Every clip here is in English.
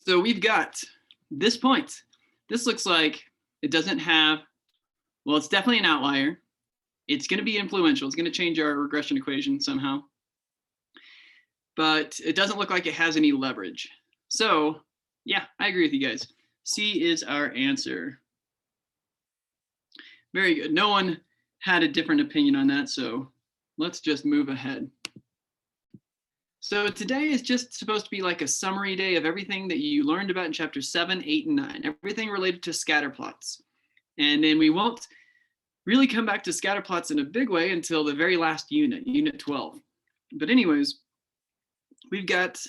So we've got this point. This looks like it doesn't have, well, it's definitely an outlier. It's going to be influential. It's going to change our regression equation somehow. But it doesn't look like it has any leverage. So yeah, I agree with you guys. C is our answer. Very good. No one had a different opinion on that, so let's just move ahead. So today is just supposed to be like a summary day of everything that you learned about in chapters 7, 8, and 9, everything related to scatter plots. And then we won't really come back to scatter plots in a big way until the very last unit, unit 12. But anyways, we've got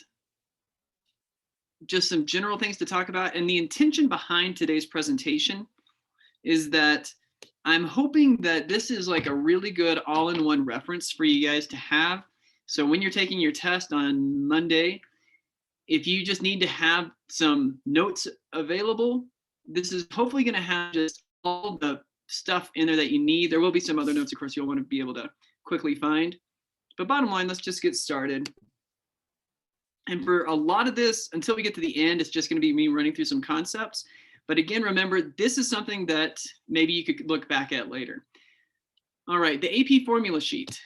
just some general things to talk about. And the intention behind today's presentation is that I'm hoping that this is like a really good all-in-one reference for you guys to have. So when you're taking your test on Monday, if you just need to have some notes available, this is hopefully going to have just all the stuff in there that you need. There will be some other notes, of course, you'll want to be able to quickly find. But bottom line, let's just get started. And for a lot of this, until we get to the end, it's just going to be me running through some concepts. But again, remember, this is something that maybe you could look back at later. All right, the AP formula sheet.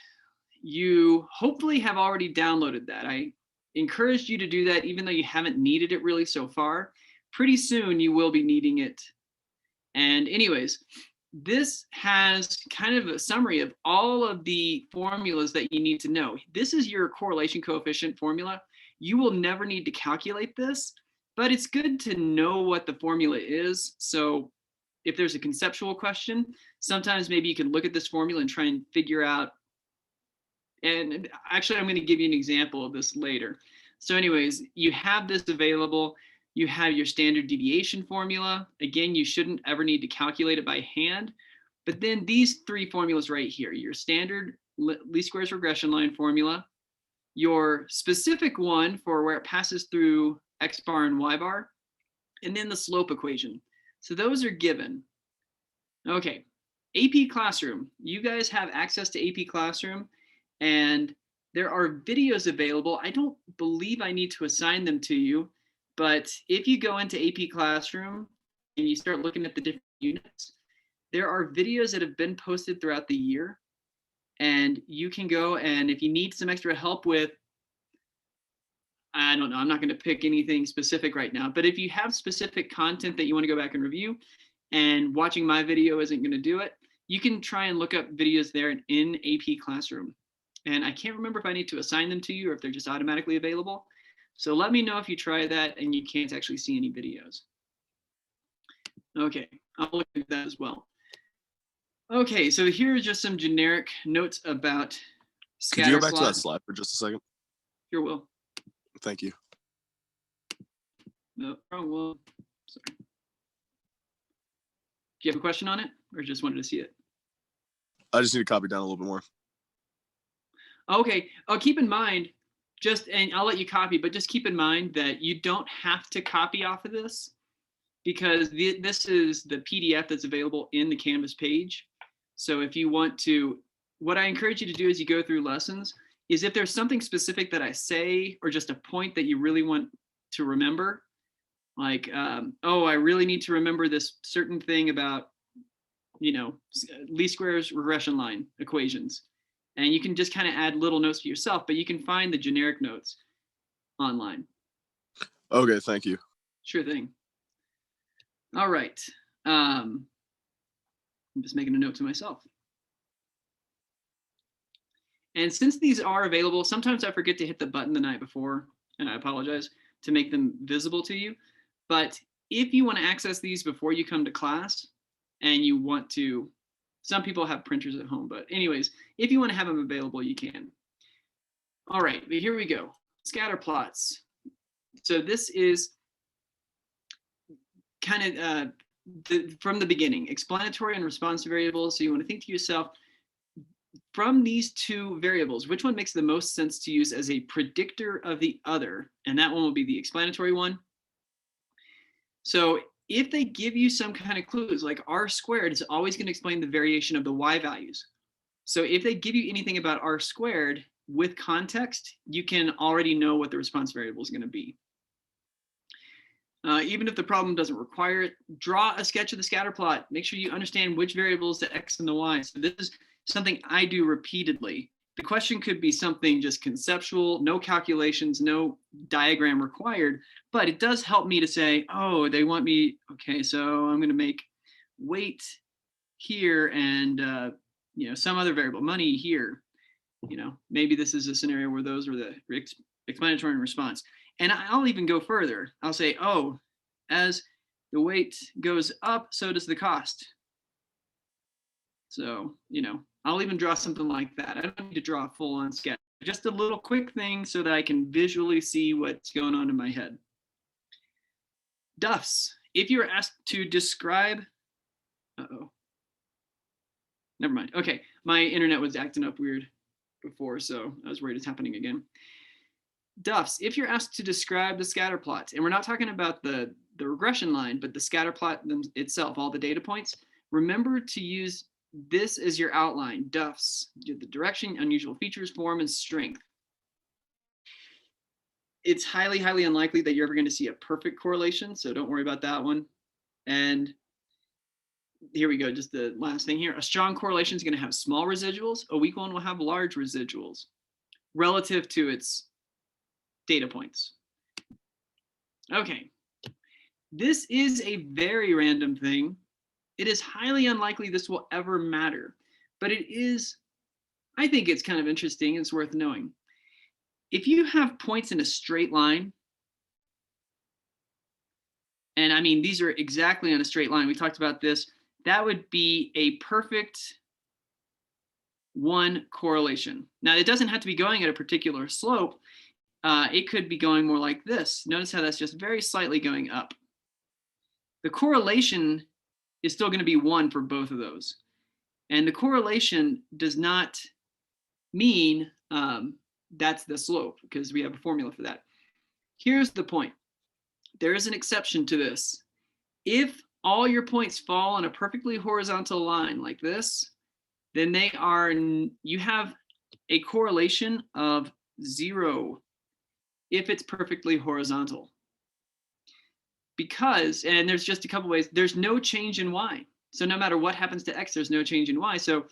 You hopefully have already downloaded that. I encouraged you to do that even though you haven't needed it really so far. Pretty soon you will be needing it. And anyways, this has kind of a summary of all of the formulas that you need to know. This is your correlation coefficient formula. You will never need to calculate this, but it's good to know what the formula is. So if there's a conceptual question, sometimes maybe you can look at this formula and try and figure out. And actually, I'm going to give you an example of this later. So anyways, you have this available. You have your standard deviation formula. Again, you shouldn't ever need to calculate it by hand. But then these three formulas right here, your standard least squares regression line formula, your specific one for where it passes through X bar and Y bar, and then the slope equation. So those are given. Okay, AP Classroom. You guys have access to AP Classroom. And there are videos available. I don't believe I need to assign them to you, but if you go into AP Classroom and you start looking at the different units, there are videos that have been posted throughout the year. And you can go, and if you need some extra help with, I don't know, I'm not going to pick anything specific right now, but if you have specific content that you want to go back and review, and watching my video isn't going to do it, you can try and look up videos there in AP Classroom. And I can't remember if I need to assign them to you or if they're just automatically available. So let me know if you try that and you can't actually see any videos. Okay, I'll look at that as well. Okay, so here are just some generic notes about scatter. Could you go back to that slide for just a second? Sure will. Thank you. No, wrong one. Sorry. Do you have a question on it or just wanted to see it? I just need to copy down a little bit more. Okay, keep in mind, and I'll let you copy, but just keep in mind that you don't have to copy off of this because this is the PDF that's available in the Canvas page. So if you want to, what I encourage you to do as you go through lessons is if there's something specific that I say or just a point that you really want to remember, like, oh, I really need to remember this certain thing about, least squares regression line equations. And you can just kind of add little notes to yourself, but you can find the generic notes online. Okay, thank you. Sure thing. All right. I'm just making a note to myself. And since these are available, sometimes I forget to hit the button the night before, and I apologize, to make them visible to you. But if you want to access these before you come to class and you want to, some people have printers at home, but anyways, if you want to have them available, you can. All right, but here we go. Scatter plots. So this is kind of from the beginning, explanatory and response variables. So you want to think to yourself, from these two variables, which one makes the most sense to use as a predictor of the other? And that one will be the explanatory one. So if they give you some kind of clues, like r squared is always going to explain the variation of the y values. So if they give you anything about r squared with context, you can already know what the response variable is going to be. Even if the problem doesn't require it, draw a sketch of the scatter plot. Make sure you understand which variables, the X and the Y. So this is something I do repeatedly. The question could be something just conceptual, no calculations, no diagram required, but it does help me to say, oh, they want me, okay, so I'm gonna make weight here and some other variable, money here. Maybe this is a scenario where those are the explanatory response. And I'll even go further. I'll say, oh, as the weight goes up, so does the cost. So, I'll even draw something like that. I don't need to draw a full-on sketch, just a little quick thing so that I can visually see what's going on in my head. Duffs. If you're asked to describe, never mind. Okay, my internet was acting up weird before, so I was worried it's happening again. Duffs. If you're asked to describe the scatter plot, and we're not talking about the regression line, but the scatter plot itself, all the data points, remember to use this is your outline. Duffs, the direction, unusual features, form, and strength. It's highly, highly unlikely that you're ever going to see a perfect correlation, so don't worry about that one. And here we go, just the last thing here. A strong correlation is going to have small residuals. A weak one will have large residuals relative to its data points. Okay, this is a very random thing. It is highly unlikely this will ever matter, but I think it's kind of interesting. It's worth knowing. If you have points in a straight line, and I mean, these are exactly on a straight line. We talked about this. That would be a perfect one correlation. Now, it doesn't have to be going at a particular slope. It could be going more like this. Notice how that's just very slightly going up. The correlation is still going to be 1 for both of those. And the correlation does not mean that's the slope, because we have a formula for that. Here's the point. There is an exception to this. If all your points fall on a perfectly horizontal line like this, then you have a correlation of 0 if it's perfectly horizontal. Because, and there's just a couple ways, there's no change in Y. So no matter what happens to X, there's no change in Y. So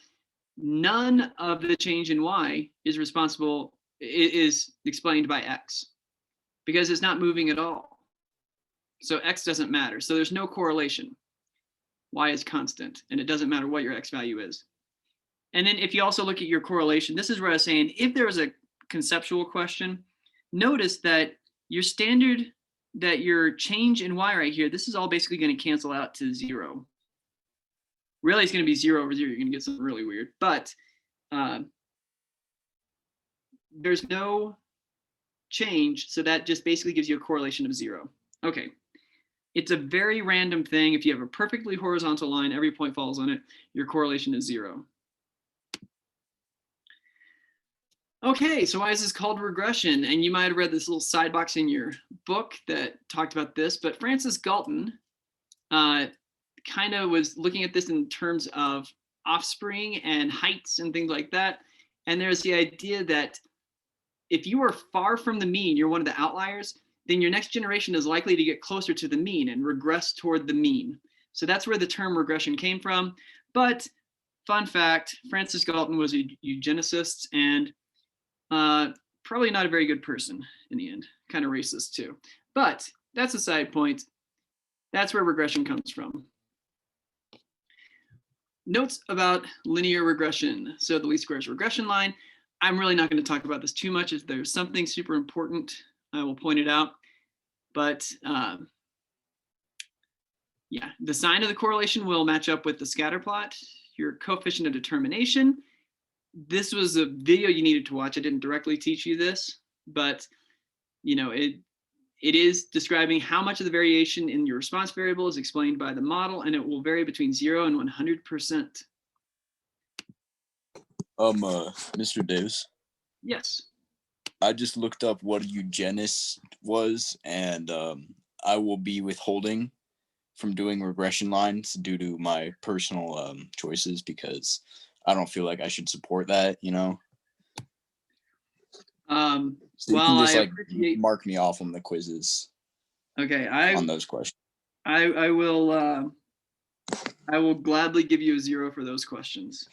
none of the change in Y is explained by X, because it's not moving at all. So X doesn't matter. So there's no correlation. Y is constant, and it doesn't matter what your X value is. And then if you also look at your correlation, this is where I was saying, if there was a conceptual question, notice that your change in Y right here, this is all basically going to cancel out to 0. Really, it's going to be 0 over 0. You're going to get something really weird, but there's no change. So that just basically gives you a correlation of 0. Okay. It's a very random thing. If you have a perfectly horizontal line, every point falls on it, your correlation is 0. Okay, so why is this called regression? And you might have read this little side box in your book that talked about this, but Francis Galton kind of was looking at this in terms of offspring and heights and things like that. And there's the idea that if you are far from the mean, you're one of the outliers, then your next generation is likely to get closer to the mean and regress toward the mean. So that's where the term regression came from. But fun fact, Francis Galton was a eugenicist and probably not a very good person in the end, kind of racist too. But that's a side point. That's where regression comes from. Notes about linear regression. So the least squares regression line. I'm really not going to talk about this too much. If there's something super important, I will point it out. But yeah, the sign of the correlation will match up with the scatter plot. Your coefficient of determination. This was a video you needed to watch. I didn't directly teach you this, but it is describing how much of the variation in your response variable is explained by the model, and it will vary between 0 and 100%. Mr. Davis. Yes. I just looked up what a eugenist was, and I will be withholding from doing regression lines due to my personal choices, because I don't feel like I should support that, So you can just mark me off on the quizzes. Okay, on those questions. I will gladly give you a 0 for those questions.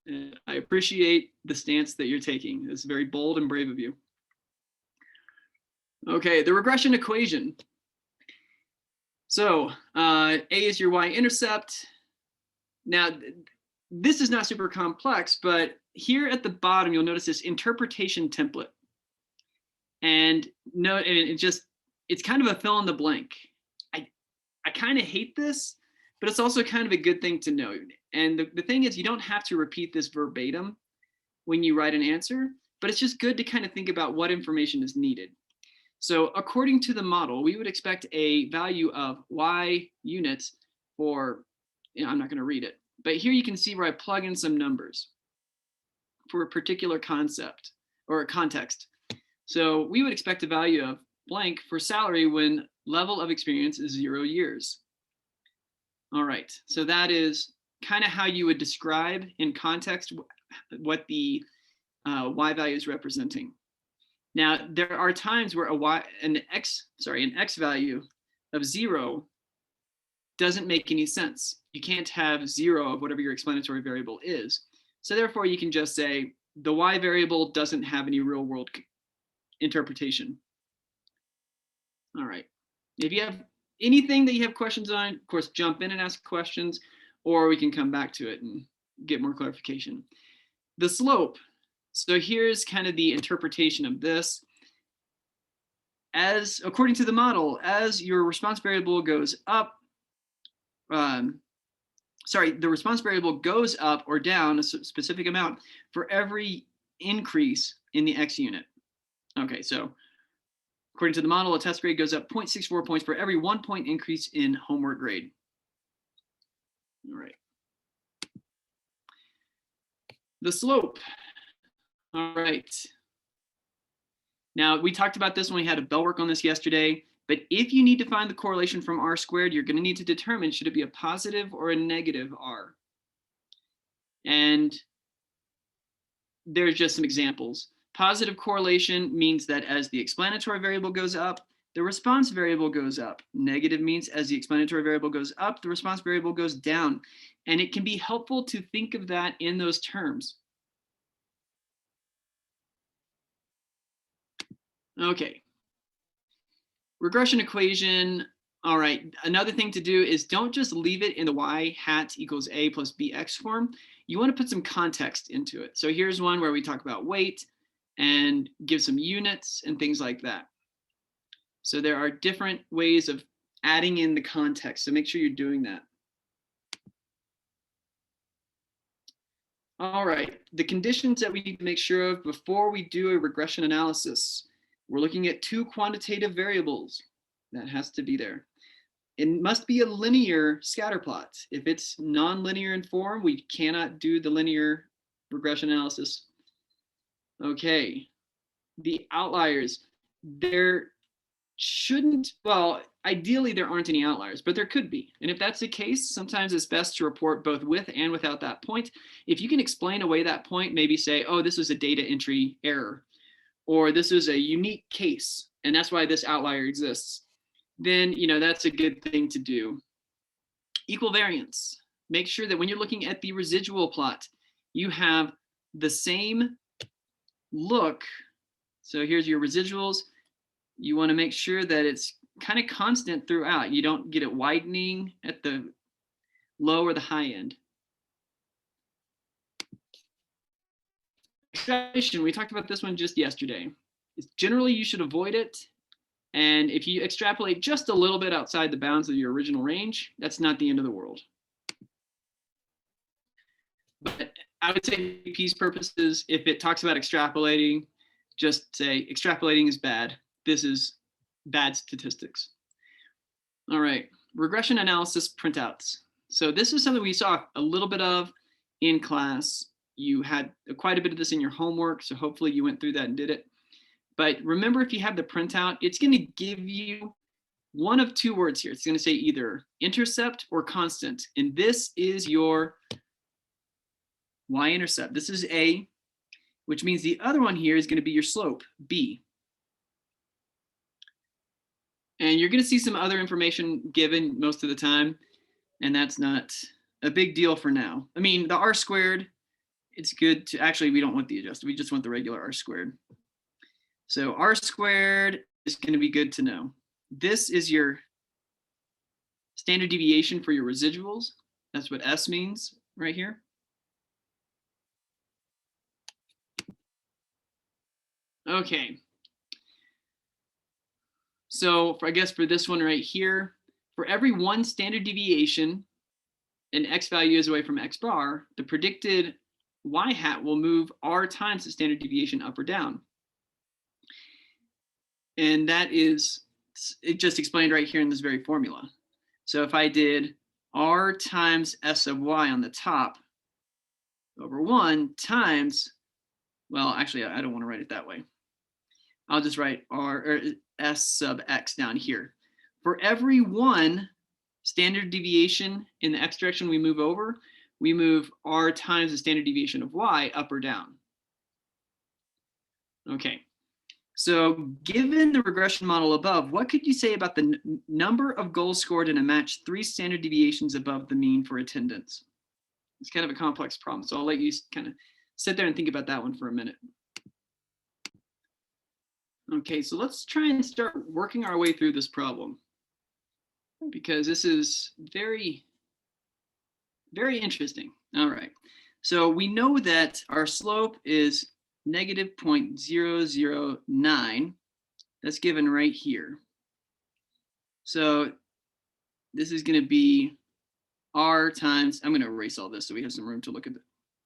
And I appreciate the stance that you're taking. It's very bold and brave of you. Okay, the regression equation. So A is your y-intercept. Now, this is not super complex, but here at the bottom, you'll notice this interpretation template. And note, and it's kind of a fill in the blank. I kind of hate this, but it's also kind of a good thing to note. And the thing is, you don't have to repeat this verbatim when you write an answer, but it's just good to kind of think about what information is needed. So according to the model, we would expect a value of y units for, I'm not going to read it, but here you can see where I plug in some numbers for a particular concept or a context. So we would expect a value of blank for salary when level of experience is 0 years. All right, so that is kind of how you would describe in context what the y value is representing. Now, there are times where an x value of 0 doesn't make any sense. You can't have 0 of whatever your explanatory variable is. So therefore, you can just say the y variable doesn't have any real world interpretation. All right. If you have anything that you have questions on, of course, jump in and ask questions, or we can come back to it and get more clarification. The slope. So here's kind of the interpretation of this. As according to the model, as your response variable goes up, the response variable goes up or down a specific amount for every increase in the X unit. Okay, so according to the model, a test grade goes up 0.64 points for every 1 point increase in homework grade. All right. The slope. All right. Now, we talked about this when we had a bell work on this yesterday, but if you need to find the correlation from R squared, you're going to need to determine should it be a positive or a negative R. And there's just some examples. Positive correlation means that as the explanatory variable goes up, the response variable goes up. Negative means as the explanatory variable goes up, the response variable goes down. And it can be helpful to think of that in those terms. Okay. Regression equation. All right. Another thing to do is don't just leave it in the y hat equals a plus bx form. You want to put some context into it. So here's one where we talk about weight and give some units and things like that. So there are different ways of adding in the context. So make sure you're doing that. All right. The conditions that we need to make sure of before we do a regression analysis. We're looking at 2 quantitative variables. That has to be there. It must be a linear scatter plot. If it's non-linear in form, we cannot do the linear regression analysis. Okay, the outliers. There shouldn't, well, ideally there aren't any outliers, but there could be. And if that's the case, sometimes it's best to report both with and without that point. If you can explain away that point, maybe say, oh, this was a data entry error, or this is a unique case, and that's why this outlier exists, then that's a good thing to do. Equal variance. Make sure that when you're looking at the residual plot, you have the same look. So here's your residuals. You want to make sure that it's kind of constant throughout. You don't get it widening at the low or the high end. Extrapolation, we talked about this one just yesterday. Generally, you should avoid it. And if you extrapolate just a little bit outside the bounds of your original range, that's not the end of the world. But I would say for these purposes, if it talks about extrapolating, just say extrapolating is bad. This is bad statistics. All right, regression analysis printouts. So this is something we saw a little bit of in class. You had quite a bit of this in your homework, so hopefully you went through that and did it. But remember, if you have the printout, it's going to give you one of 2 words here. It's going to say either intercept or constant. And this is your y-intercept. This is A, which means the other one here is going to be your slope, B. And you're going to see some other information given most of the time, and that's not a big deal for now. I mean, the r squared, it's good to, actually, we don't want the adjusted. We just want the regular r squared. So r squared is going to be good to know. This is your standard deviation for your residuals. That's what S means right here. Okay. So I guess for this one right here, for every one standard deviation and x value is away from x bar, the predicted y hat will move r times the standard deviation up or down. And that is, it just explained right here in this very formula. So if I did r times s of y on the top over 1 times, well, actually, I don't want to write it that way. I'll just write r or s sub x down here. For every one standard deviation in the x direction we move over, we move r times the standard deviation of y up or down. Okay, so given the regression model above, what could you say about the number of goals scored in a match 3 standard deviations above the mean for attendance? It's kind of a complex problem, so I'll let you kind of sit there and think about that one for a minute. Okay, so let's try and start working our way through this problem, because this is very, very interesting. All right, so we know that our slope is negative 0.009. That's given right here. So this is going to be r times, I'm going to erase all this so we have some room to look at it.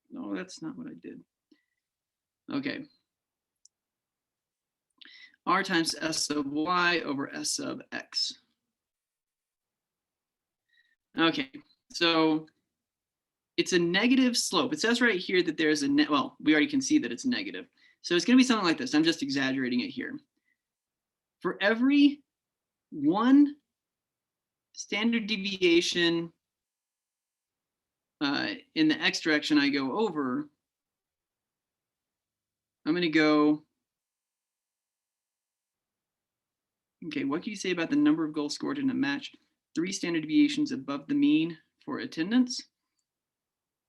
No, that's not what I did. Okay. R times s sub y over s sub x. Okay, so it's a negative slope. It says right here that there's a well, we already can see that it's negative. So it's going to be something like this. I'm just exaggerating it here. For every one standard deviation in the x direction I go over, I'm going to go, okay, what can you say about the number of goals scored in a match 3 standard deviations above the mean for attendance?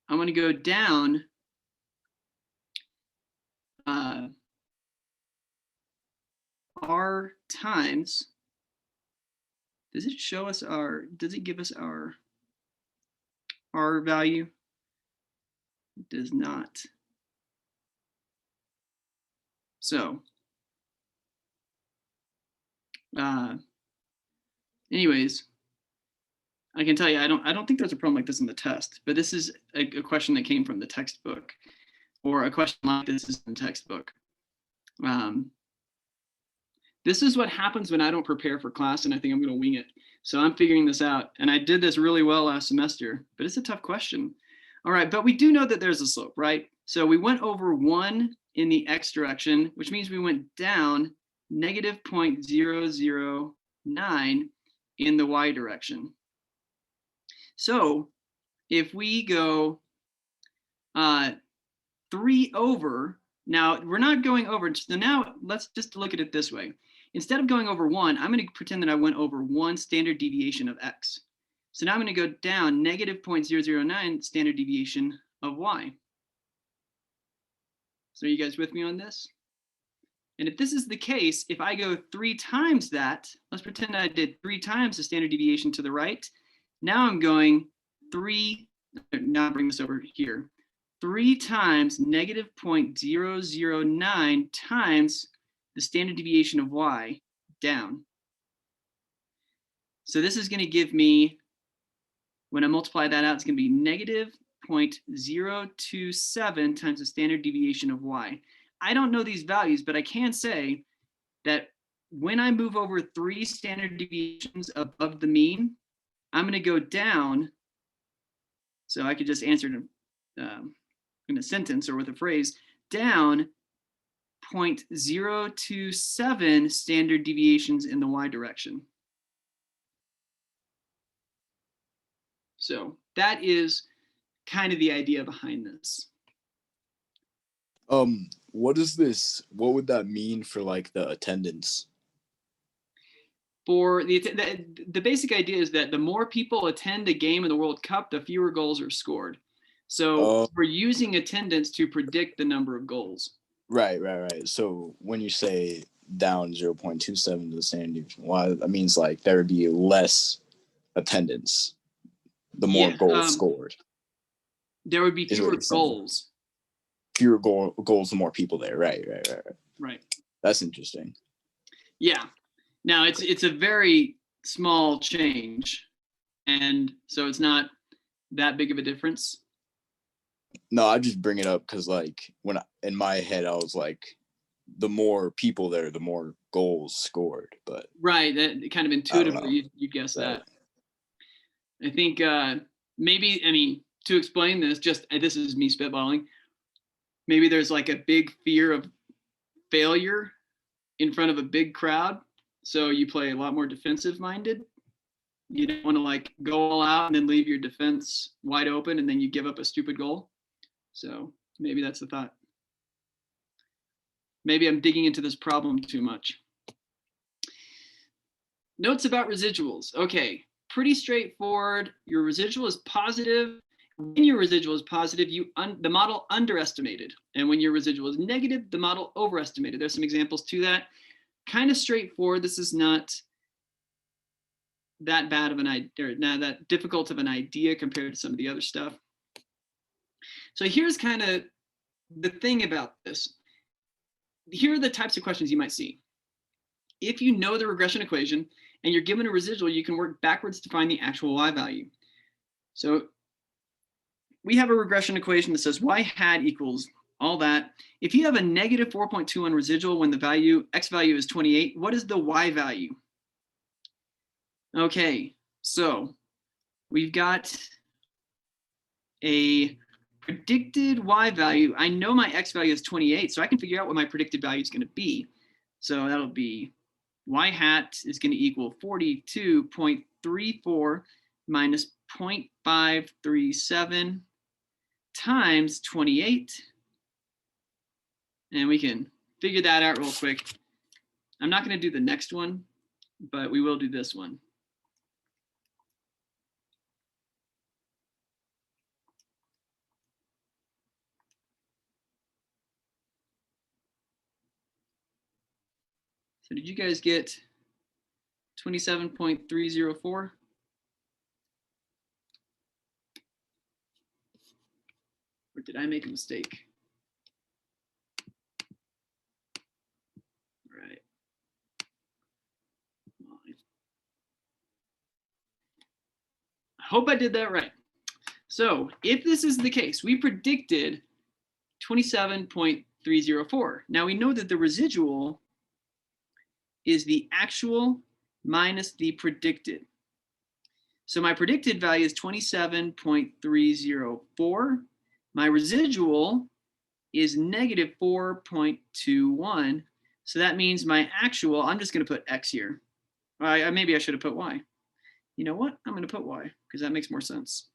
I'm going to go down r times, does it show us our, does it give us our r value? It does not. So anyways, I can tell you, I don't think there's a problem like this in the test, but this is a question that came from the textbook, or a question like this is in the textbook. This is what happens when I don't prepare for class and I think I'm going to wing it. So I'm figuring this out, and I did this really well last semester, but it's a tough question. All right, but we do know that there's a slope, right? So we went over 1 in the x direction, which means we went down negative 0.009 in the y direction. So if we go 3 over, now we're not going over, so now let's just look at it this way. Instead of going over 1, I'm going to pretend that I went over 1 standard deviation of x. So now I'm going to go down negative 0.009 standard deviation of y. So are you guys with me on this? And if this is the case, if I go 3 times that, let's pretend I did 3 times the standard deviation to the right. Now I'm going 3, now bring this over here, 3 times negative 0.009 times the standard deviation of y down. So this is going to give me, when I multiply that out, it's going to be negative 0.027 times the standard deviation of y. I don't know these values, but I can say that when I move over 3 standard deviations above the mean, I'm going to go down. So I could just answer it in a sentence or with a phrase, down 0.027 standard deviations in the y direction. So that is kind of the idea behind this. What would that mean for like the attendance? for the basic idea is that the more people attend a game in the World Cup, the fewer goals are scored. So Oh. we're using attendance to predict the number of goals. Right. So when you say down 0.27 to the standard deviation, well, that means like there would be less attendance the more goals scored. There would be fewer goals. Fewer goals, the more people there. Right. That's interesting. Yeah. Now it's a very small change, and so it's not that big of a difference. No, I just bring it up because like in my head I was like, the more people there, the more goals scored. But right, that kind of intuitively you guess that. I think maybe to explain this, this is me spitballing. Maybe there's like a big fear of failure in front of a big crowd, so you play a lot more defensive minded. You don't want to like go all out and then leave your defense wide open and then you give up a stupid goal. So maybe that's the thought. Maybe I'm digging into this problem too much. Notes about residuals. Okay, pretty straightforward. Your residual is positive. When your residual is positive, the model underestimated. And when your residual is negative, the model overestimated. There's some examples to that. Kind of straightforward. This is not that bad of an idea, or not that difficult of an idea compared to some of the other stuff. So here's kind of the thing about this. Here are the types of questions you might see. If you know the regression equation and you're given a residual, you can work backwards to find the actual y value. So we have a regression equation that says y hat equals all that. If you have a negative 4.21 residual when the x value is 28, what is the y value? Okay, so we've got a predicted y value. I know my x value is 28, so I can figure out what my predicted value is going to be. So that'll be y hat is going to equal 42.34 minus 0.537 times 28. And we can figure that out real quick. I'm not going to do the next one, but we will do this one. So did you guys get 27.304? Or did I make a mistake? All right. I hope I did that right. So if this is the case, we predicted 27.304. Now we know that the residual is the actual minus the predicted. So my predicted value is 27.304. My residual is negative 4.21. So that means my actual, I'm just going to put X here. Maybe I should have put Y. You know what? I'm going to put Y because that makes more sense.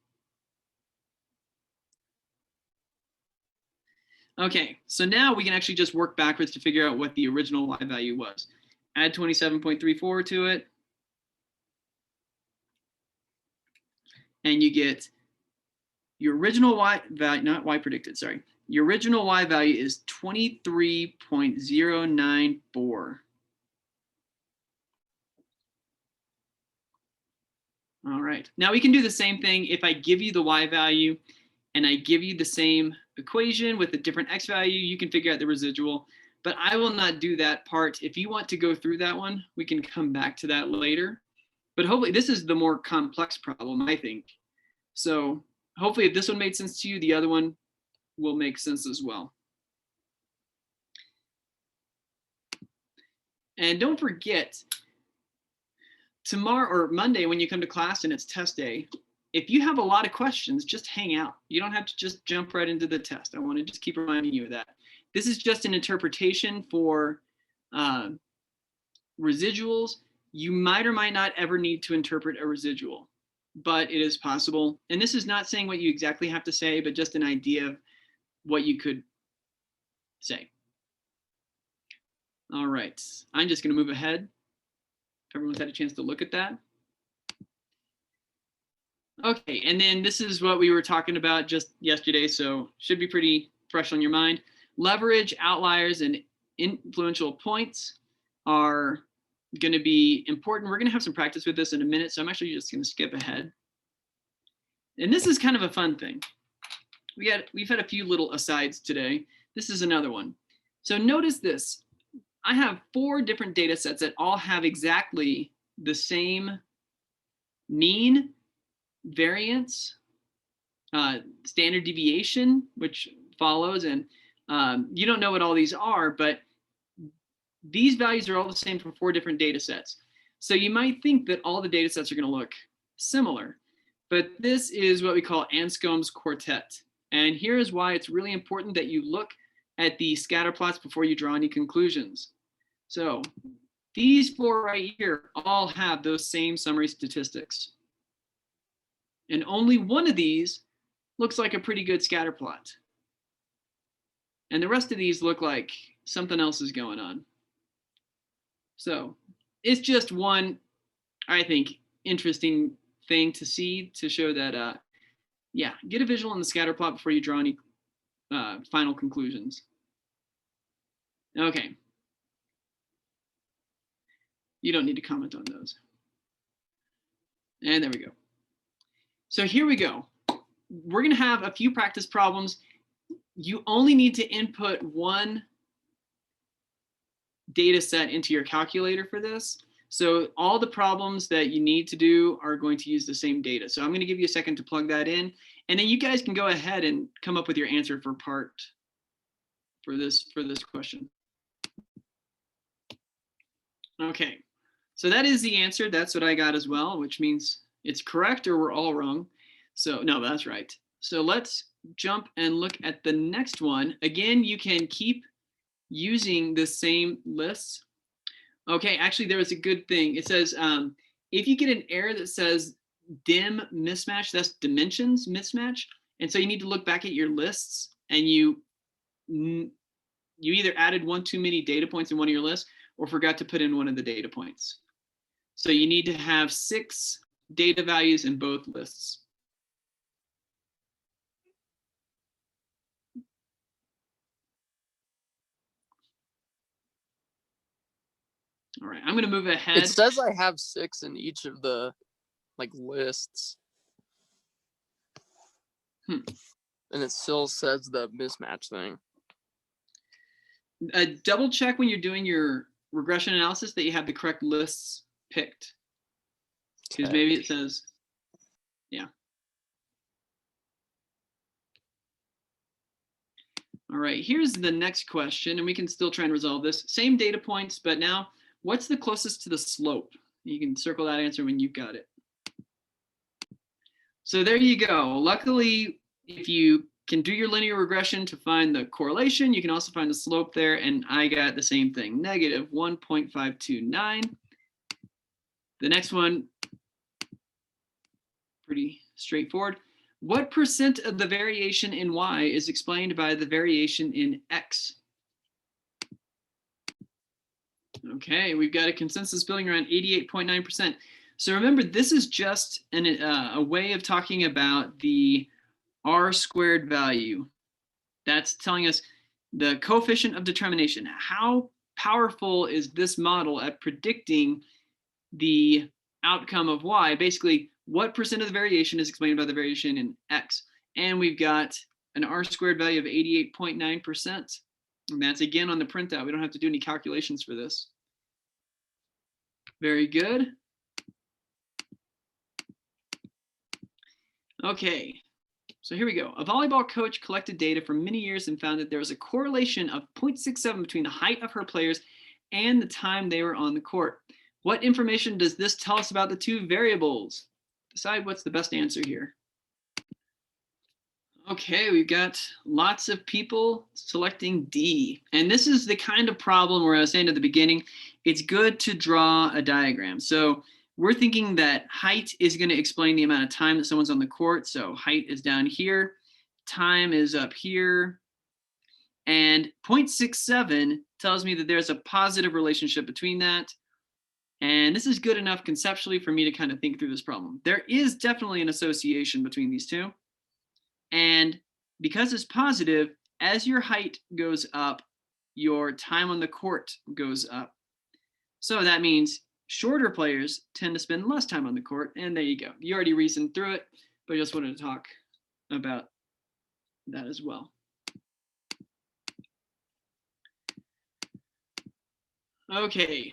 Okay, so now we can actually just work backwards to figure out what the original Y value was. Add 27.34 to it. And you get your original Y value, not Y predicted, sorry. Your original Y value is 23.094. All right, now we can do the same thing. If I give you the Y value and I give you the same equation with a different X value, you can figure out the residual. But I will not do that part. If you want to go through that one, we can come back to that later. But hopefully this is the more complex problem, I think. So hopefully if this one made sense to you, the other one will make sense as well. And don't forget, tomorrow or Monday when you come to class and it's test day, if you have a lot of questions, just hang out. You don't have to just jump right into the test. I want to just keep reminding you of that. This is just an interpretation for residuals. You might or might not ever need to interpret a residual, but it is possible. And this is not saying what you exactly have to say, but just an idea of what you could say. All right, I'm just going to move ahead. everyone's had a chance to look at that. Okay, and then this is what we were talking about just yesterday, so should be pretty fresh on your mind. Leverage, outliers, and influential points are going to be important. We're going to have some practice with this in a minute, so I'm actually just going to skip ahead. And this is kind of a fun thing. We've had a few little asides today. This is another one. So notice this. I have 4 different data sets that all have exactly the same mean, variance, standard deviation, which follows, and you don't know what all these are, but these values are all the same for 4 different data sets. So you might think that all the data sets are going to look similar, but this is what we call Anscombe's quartet. And here is why it's really important that you look at the scatter plots before you draw any conclusions. So these 4 right here all have those same summary statistics. And only one of these looks like a pretty good scatter plot. And the rest of these look like something else is going on. So it's just one, I think, interesting thing to see to show that, yeah, get a visual on the scatter plot before you draw any final conclusions. Okay. You don't need to comment on those. And there we go. So here we go. We're going to have a few practice problems. You only need to input one data set into your calculator for this. So all the problems that you need to do are going to use the same data. So I'm going to give you a second to plug that in, and then you guys can go ahead and come up with your answer for this question. Okay, so that is the answer. That's what I got as well, which means it's correct or we're all wrong. So no, that's right. So let's jump and look at the next one. Again, you can keep using the same lists. Okay, actually there was a good thing. It says, if you get an error that says dim mismatch, that's dimensions mismatch. And so you need to look back at your lists, and you either added one too many data points in one of your lists or forgot to put in one of the data points. So you need to have 6 data values in both lists. All right, I'm going to move ahead. It says I have 6 in each of the lists. And it still says the mismatch thing. Double check when you're doing your regression analysis that you have the correct lists picked. Because maybe it says, yeah. All right, here's the next question, and we can still try and resolve this. Same data points, but now what's the closest to the slope? You can circle that answer when you've got it. So there you go. Luckily, if you can do your linear regression to find the correlation, you can also find the slope there, and I got the same thing, negative 1.529. The next one, pretty straightforward. What percent of the variation in Y is explained by the variation in X? Okay, we've got a consensus building around 88.9%. So remember, this is just a way of talking about the R squared value. That's telling us the coefficient of determination. How powerful is this model at predicting the outcome of Y? Basically, what percent of the variation is explained by the variation in X? And we've got an R squared value of 88.9%. And that's again on the printout. We don't have to do any calculations for this. Very good. Okay, so here we go. A volleyball coach collected data for many years and found that there was a correlation of 0.67 between the height of her players and the time they were on the court. What information does this tell us about the 2 variables? Decide what's the best answer here. Okay, we've got lots of people selecting D. And this is the kind of problem where I was saying at the beginning, it's good to draw a diagram. So we're thinking that height is going to explain the amount of time that someone's on the court. So height is down here, time is up here, and 0.67 tells me that there's a positive relationship between that. And this is good enough conceptually for me to kind of think through this problem. There is definitely an association between these two. And because it's positive, as your height goes up, your time on the court goes up. So that means shorter players tend to spend less time on the court. And there you go. You already reasoned through it, but I just wanted to talk about that as well. Okay.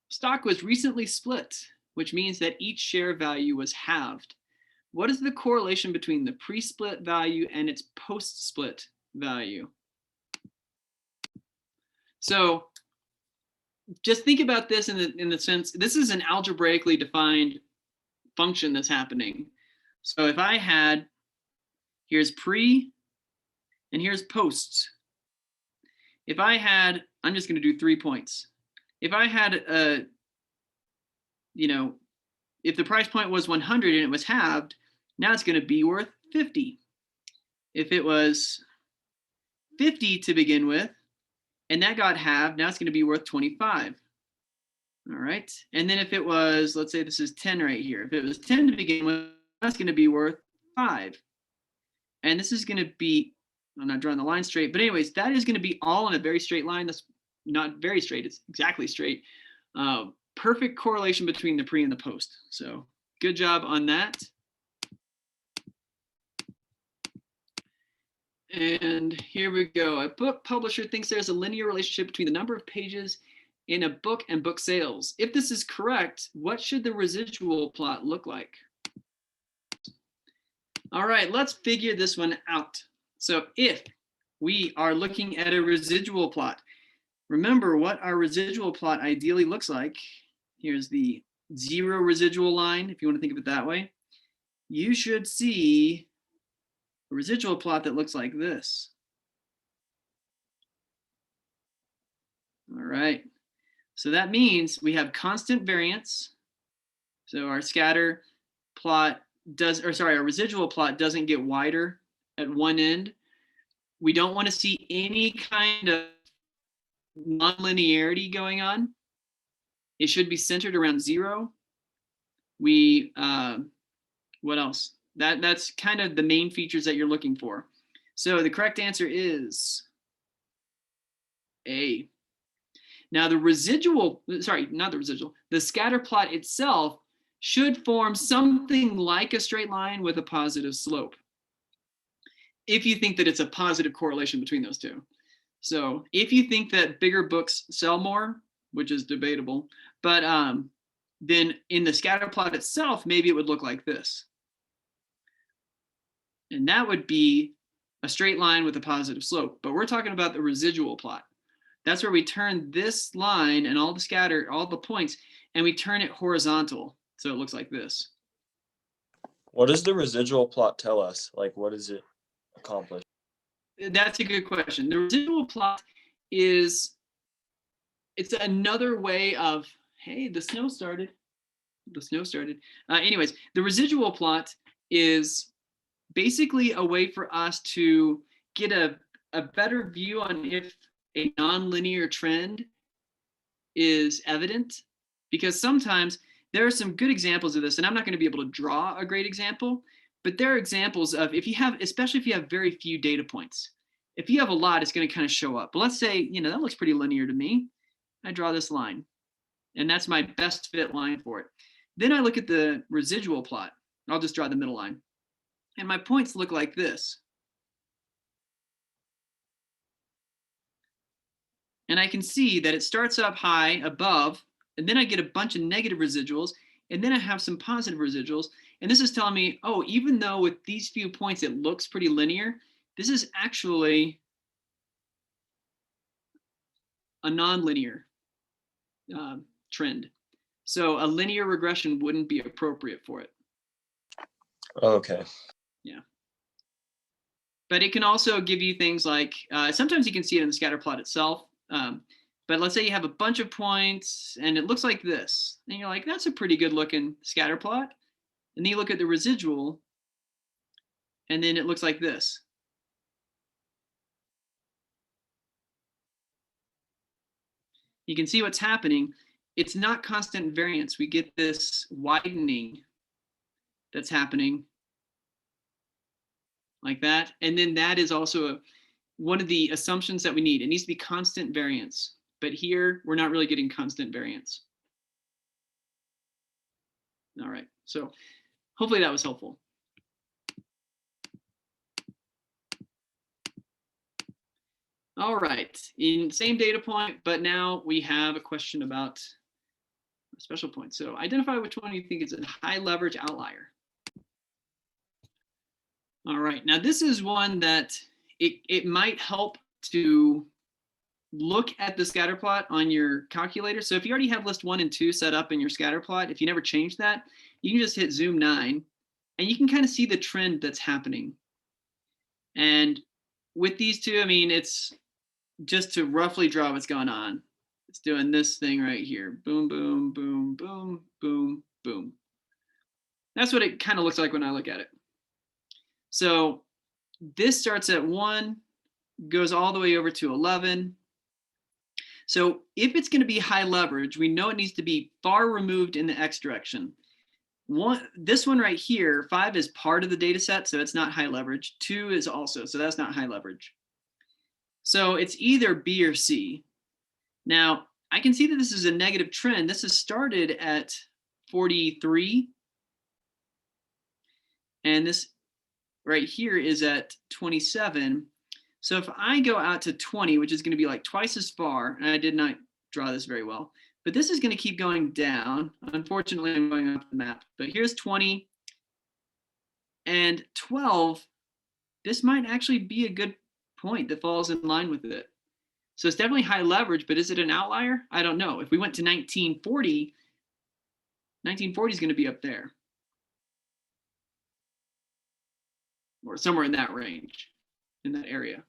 Stock was recently split, which means that each share value was halved. What is the correlation between the pre-split value and its post-split value? So just think about this in the sense, this is an algebraically defined function that's happening. So if I had, here's pre and here's post. If I had, I'm just going to do 3 points. If I had a, if the price point was 100 and it was halved, now it's going to be worth 50. If it was 50 to begin with, and that got halved, now it's going to be worth 25. All right. And then if it was, let's say this is 10 right here. If it was 10 to begin with, that's going to be worth 5. And this is going to be, I'm not drawing the line straight, but anyways, that is going to be all in a very straight line. That's not very straight, it's exactly straight. Perfect correlation between the pre and the post. So good job on that. And here we go. A book publisher thinks there's a linear relationship between the number of pages in a book and book sales. If this is correct, what should the residual plot look like? All right, let's figure this one out. So if we are looking at a residual plot, remember what our residual plot ideally looks like. Here's the 0 residual line, if you want to think of it that way. You should see a residual plot that looks like this. All right, so that means we have constant variance. So our scatter plot our residual plot doesn't get wider at one end. We don't want to see any kind of nonlinearity going on. It should be centered around 0. What else? That's kind of the main features that you're looking for. So the correct answer is A. Now the scatter plot itself should form something like a straight line with a positive slope, if you think that it's a positive correlation between those two. So if you think that bigger books sell more, which is debatable, but then in the scatter plot itself, maybe it would look like this. And that would be a straight line with a positive slope. But we're talking about the residual plot. That's where we turn this line and all the points, and we turn it horizontal. So it looks like this. What does the residual plot tell us? Like, what does it accomplish? That's a good question. The residual plot it's another way of, hey, the snow started. Anyways, the residual plot is basically a way for us to get a better view on if a nonlinear trend is evident, because sometimes there are some good examples of this, and I'm not going to be able to draw a great example, but there are examples of especially if you have very few data points. If you have a lot, it's going to kind of show up. But let's say, that looks pretty linear to me. I draw this line, and that's my best fit line for it. Then I look at the residual plot. I'll just draw the middle line. And my points look like this. And I can see that it starts up high above, and then I get a bunch of negative residuals, and then I have some positive residuals. And this is telling me, oh, even though with these few points it looks pretty linear, this is actually a nonlinear trend. So a linear regression wouldn't be appropriate for it. Okay. Yeah. But it can also give you things like, sometimes you can see it in the scatter plot itself. But let's say you have a bunch of points and it looks like this. And you're like, that's a pretty good looking scatter plot. And then you look at the residual and then it looks like this. You can see what's happening it's not constant variance. We get this widening that's happening like that. And then that is also one of the assumptions that we need. It needs to be constant variance. But here, we're not really getting constant variance. All right, so hopefully that was helpful. All right, in same data point, but now we have a question about a special point. So identify which one you think is a high leverage outlier. All right, now this is one that it might help to look at the scatter plot on your calculator. So if you already have list 1 and 2 set up in your scatter plot, if you never change that, you can just hit zoom 9 and you can kind of see the trend that's happening. And with these two, I mean, it's just to roughly draw what's going on. It's doing this thing right here. Boom, boom, boom, boom, boom, boom. That's what it kind of looks like when I look at it. So this starts at 1, goes all the way over to 11. So if it's going to be high leverage, we know it needs to be far removed in the X direction. This one right here, 5 is part of the data set, so it's not high leverage. 2 is also, so that's not high leverage. So it's either B or C. Now, I can see that this is a negative trend. This has started at 43. And this right here is at 27. So if I go out to 20, which is going to be like twice as far, and I did not draw this very well, but this is going to keep going down. Unfortunately, I'm going off the map, but here's 20 and 12. This might actually be a good point that falls in line with it. So it's definitely high leverage, but is it an outlier? I don't know. If we went to 1940, 1940 is going to be up there or somewhere in that range, in that area.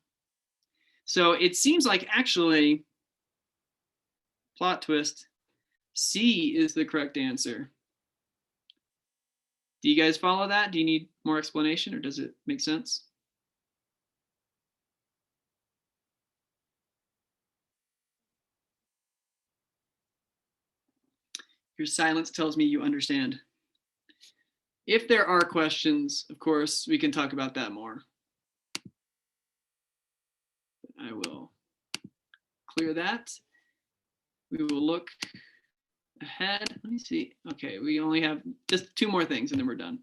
So it seems like actually, plot twist, C is the correct answer. Do you guys follow that? Do you need more explanation or does it make sense? Your silence tells me you understand. If there are questions, of course, we can talk about that more. I will clear that. We will look ahead. Let me see. Okay, we only have just 2 more things and then we're done.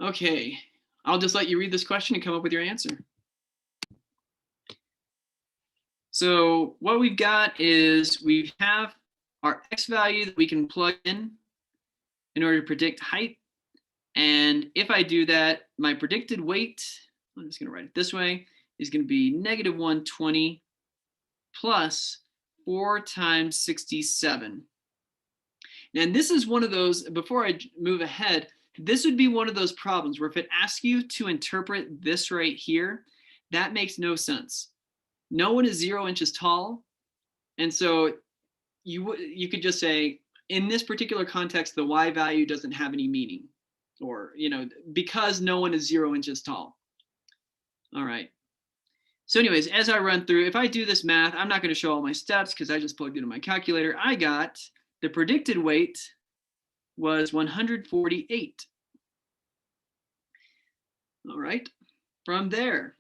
Okay, I'll just let you read this question and come up with your answer. So what we've got is we have our X value that we can plug in order to predict height. And if I do that, my predicted weight, I'm just going to write it this way, is going to be negative 120 plus 4 times 67. And this is one of those, before I move ahead, this would be one of those problems where if it asks you to interpret this right here, that makes no sense. No one is 0 inches tall. And so you could just say, in this particular context, the Y value doesn't have any meaning, or, you know, because no one is 0 inches tall. All right. So anyways, as I run through, if I do this math, I'm not going to show all my steps because I just plugged it in my calculator. I got the predicted weight was 148. All right. From there,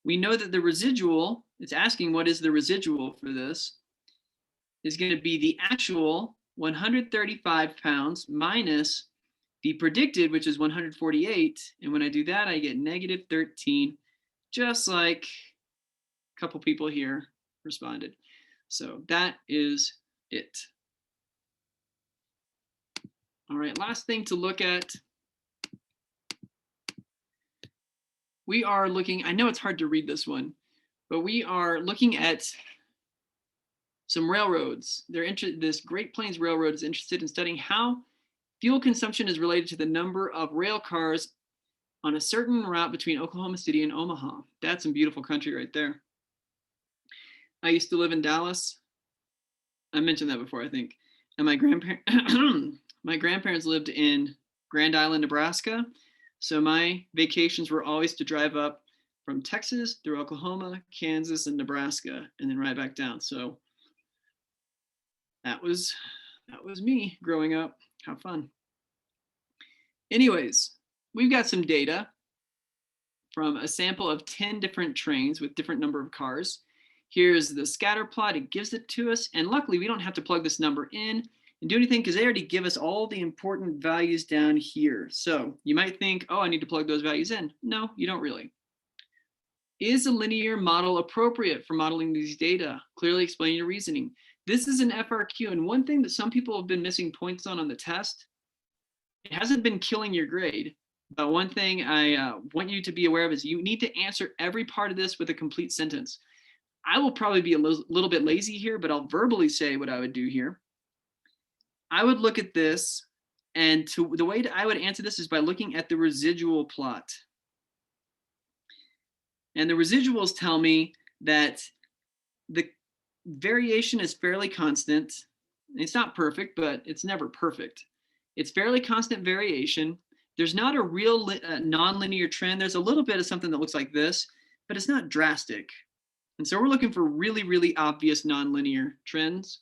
we know that the residual, it's asking what is the residual for this, is going to be the actual 135 pounds minus the predicted, which is 148. And when I do that, I get negative 13, just like a couple people here responded. So that is it. All right, last thing to look at. We are looking, I know it's hard to read this one, but we are looking at some railroads. This Great Plains Railroad is interested in studying how fuel consumption is related to the number of rail cars on a certain route between Oklahoma City and Omaha. That's some beautiful country right there. I used to live in Dallas. I mentioned that before, I think. And my grandparents lived in Grand Island, Nebraska. So my vacations were always to drive up from Texas through Oklahoma, Kansas, and Nebraska, and then right back down. So that was me growing up. How fun. Anyways, we've got some data from a sample of 10 different trains with different number of cars. Here's the scatter plot. It gives it to us. And luckily, we don't have to plug this number in and do anything because they already give us all the important values down here. So you might think, oh, I need to plug those values in. No, you don't really. Is a linear model appropriate for modeling these data? Clearly explain your reasoning. This is an FRQ. And one thing that some people have been missing points on the test, it hasn't been killing your grade. But one thing I want you to be aware of is you need to answer every part of this with a complete sentence. I will probably be a little bit lazy here, but I'll verbally say what I would do here. I would look at this, and the way I would answer this is by looking at the residual plot. And the residuals tell me that the variation is fairly constant. It's not perfect, but it's never perfect. It's fairly constant variation. There's not a real nonlinear trend. There's a little bit of something that looks like this, but it's not drastic. And so we're looking for really, really obvious nonlinear trends.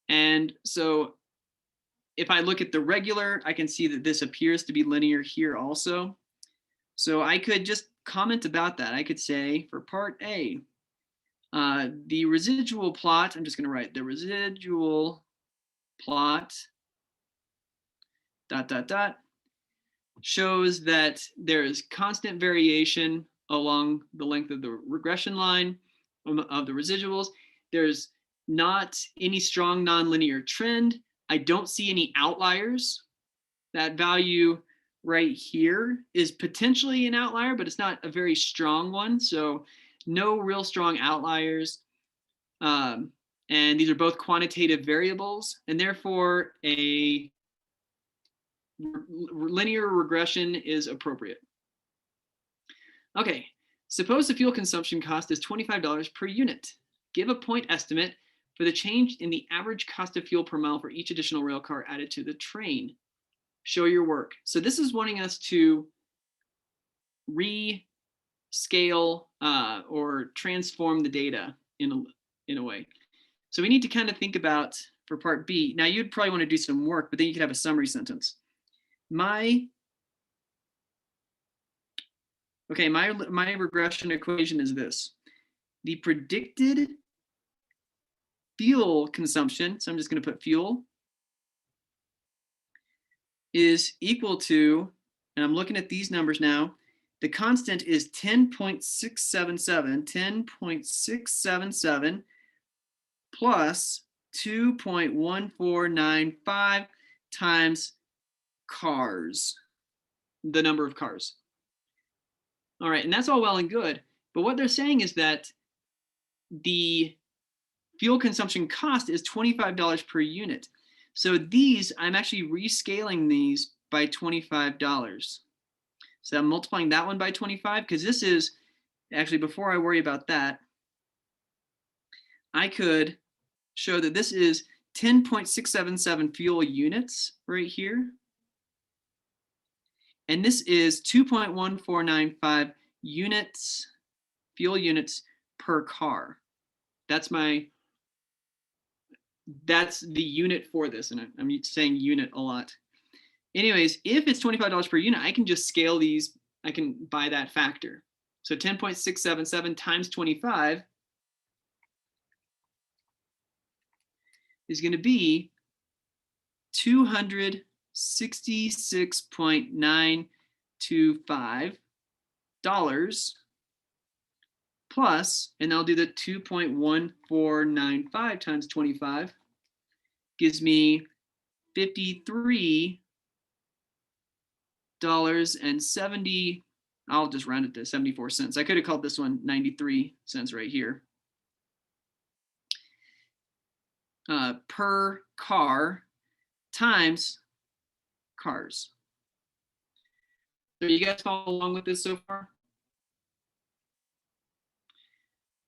And so if I look at the regular, I can see that this appears to be linear here also. So I could just comment about that. I could say for part A, the residual plot, I'm just going to write the residual plot, ... shows that there is constant variation along the length of the regression line of the residuals. There's not any strong nonlinear trend. I don't see any outliers. That value right here is potentially an outlier, but it's not a very strong one. So no real strong outliers. And these are both quantitative variables, and therefore a linear regression is appropriate. Okay, suppose the fuel consumption cost is $25 per unit. Give a point estimate for the change in the average cost of fuel per mile for each additional rail car added to the train. Show your work. So this is wanting us to rescale or transform the data in a way. So we need to kind of think about for part B. Now you'd probably want to do some work, but then you could have a summary sentence. My regression equation is this. The predicted fuel consumption, so I'm just going to put fuel, is equal to, and I'm looking at these numbers now, the constant is 10.677 plus 2.1495 times cars, the number of cars. All right, and that's all well and good, but what they're saying is that the fuel consumption cost is $25 per unit. So these, I'm actually rescaling these by $25. So I'm multiplying that one by 25, because this is, actually before I worry about that, I could show that this is 10.677 fuel units right here. And this is 2.1495 units, fuel units per car. That's the unit for this, and I'm saying unit a lot. Anyways, if it's $25 per unit, I can just scale these, I can buy that factor. So 10.677 times 25 is going to be $266.925 plus, and I'll do the 2.1495 times 25, gives me $53.70. I'll just round it to 74 cents. I could have called this one 93 cents right here. Per car times cars. So you guys follow along with this so far?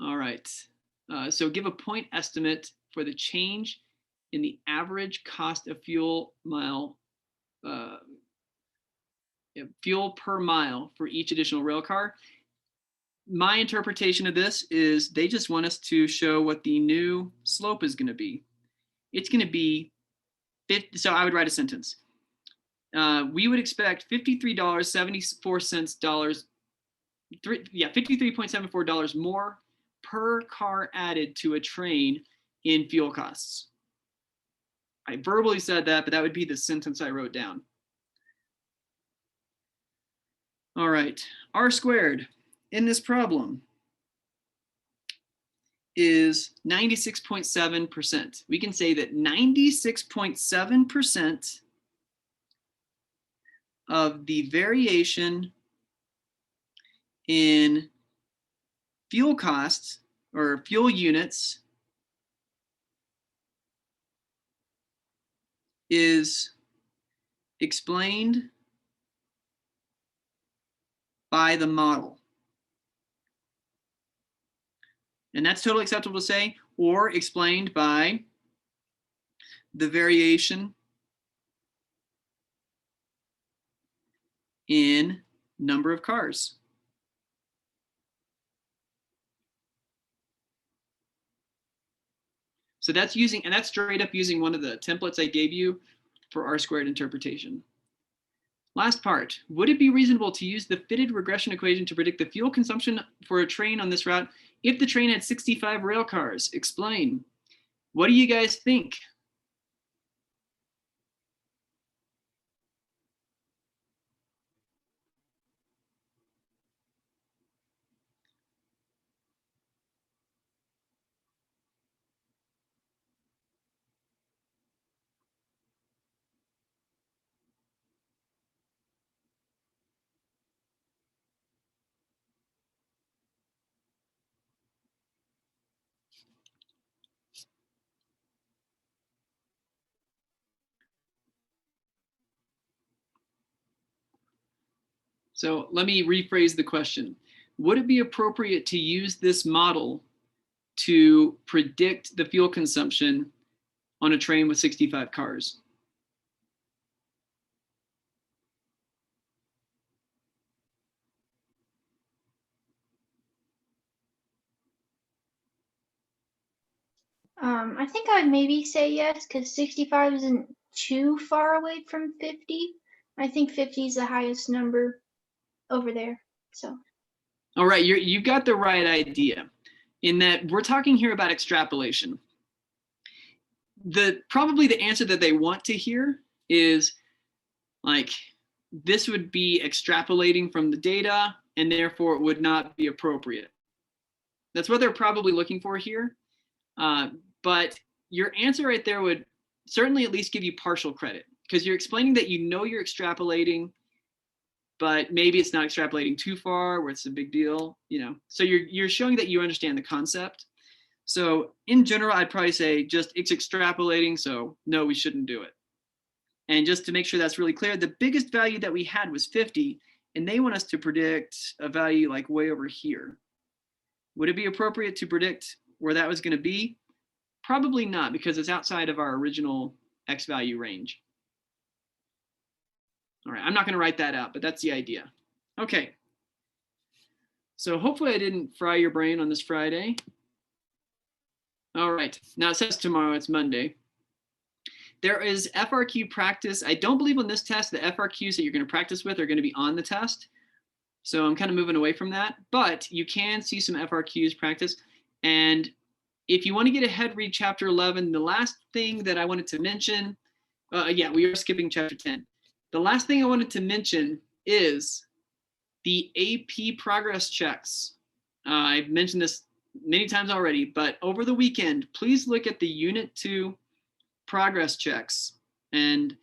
All right, so give a point estimate for the change in the average cost of fuel per mile for each additional rail car. My interpretation of this is they just want us to show what the new slope is going to be. it's going to be 50. So I would write a sentence. We would expect $53.74 $53.74 more per car added to a train in fuel costs. I verbally said that, but that would be the sentence I wrote down. All right, R squared in this problem is 96.7%. We can say that 96.7% of the variation in fuel costs or fuel units is explained by the model. And that's totally acceptable to say, or explained by the variation in number of cars. So that's using, and that's straight up using one of the templates I gave you for R squared interpretation. Last part, would it be reasonable to use the fitted regression equation to predict the fuel consumption for a train on this route if the train had 65 rail cars? Explain. What do you guys think? So let me rephrase the question. Would it be appropriate to use this model to predict the fuel consumption on a train with 65 cars? I think I would maybe say yes, because 65 isn't too far away from 50. I think 50 is the highest number over there. So. All right, you've got the right idea in that we're talking here about extrapolation. Probably the answer that they want to hear is like, this would be extrapolating from the data and therefore it would not be appropriate. That's what they're probably looking for here. But your answer right there would certainly at least give you partial credit, because you're explaining that you know you're extrapolating, but maybe it's not extrapolating too far where it's a big deal, you know. So you're showing that you understand the concept. So in general, I'd probably say just it's extrapolating, so no, we shouldn't do it. And just to make sure that's really clear, the biggest value that we had was 50, and they want us to predict a value like way over here. Would it be appropriate to predict where that was going to be? Probably not, because it's outside of our original X value range. All right, I'm not going to write that out, but that's the idea. Okay. So hopefully I didn't fry your brain on this Friday. All right, now it says tomorrow, it's Monday. There is FRQ practice. I don't believe on this test, the FRQs that you're going to practice with are going to be on the test. So I'm kind of moving away from that, but you can see some FRQs practice. And if you want to get ahead, read chapter 11. The last thing that I wanted to mention, yeah, we are skipping chapter 10. The last thing I wanted to mention is the AP progress checks. I've mentioned this many times already, but over the weekend, please look at the Unit 2 progress checks. And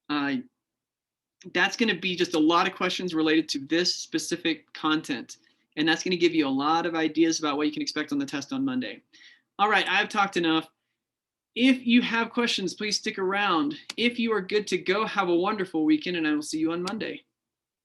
that's going to be just a lot of questions related to this specific content. And that's going to give you a lot of ideas about what you can expect on the test on Monday. All right, I've talked enough. If you have questions, please stick around. If you are good to go, have a wonderful weekend, and I will see you on Monday.